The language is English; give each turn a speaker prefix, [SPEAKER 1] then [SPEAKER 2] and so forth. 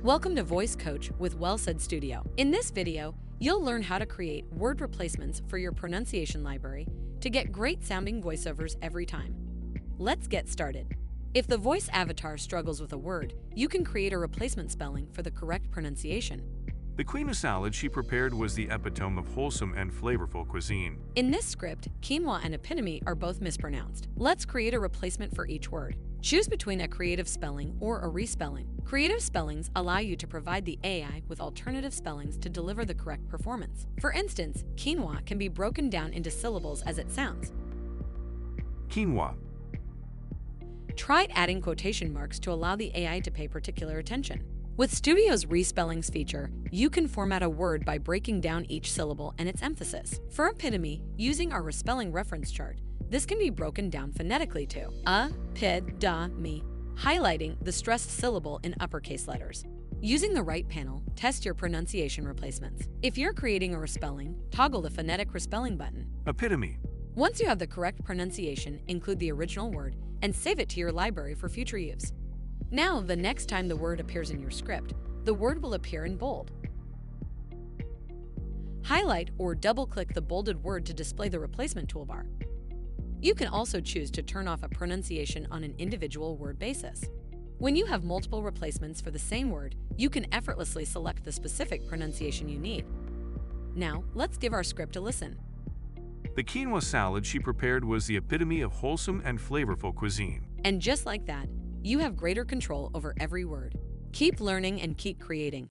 [SPEAKER 1] Welcome to Voice Coach with Well Said Studio. In this video, you'll learn how to create word replacements for your pronunciation library to get great sounding voiceovers every time. Let's get started. If the voice avatar struggles with a word, you can create a replacement spelling for the correct pronunciation.
[SPEAKER 2] The quinoa salad she prepared was the epitome of wholesome and flavorful cuisine.
[SPEAKER 1] In this script, quinoa and epitome are both mispronounced. Let's create a replacement for each word. Choose between a creative spelling or a respelling. Creative spellings allow you to provide the AI with alternative spellings to deliver the correct performance. For instance, quinoa can be broken down into syllables as it sounds.
[SPEAKER 2] Quinoa.
[SPEAKER 1] Try adding quotation marks to allow the AI to pay particular attention. With Studio's Respellings feature, you can format a word by breaking down each syllable and its emphasis. For epitome, using our respelling reference chart, this can be broken down phonetically to me, highlighting the stressed syllable in uppercase letters. Using the right panel, test your pronunciation replacements. If you're creating a respelling, toggle the phonetic respelling button.
[SPEAKER 2] Epitome.
[SPEAKER 1] Once you have the correct pronunciation, include the original word and save it to your library for future use. Now, the next time the word appears in your script, the word will appear in bold. Highlight or double-click the bolded word to display the replacement toolbar. You can also choose to turn off a pronunciation on an individual word basis. When you have multiple replacements for the same word, you can effortlessly select the specific pronunciation you need. Now, let's give our script a listen.
[SPEAKER 2] The quinoa salad she prepared was the epitome of wholesome and flavorful cuisine.
[SPEAKER 1] And just like that, you have greater control over every word. Keep learning and keep creating.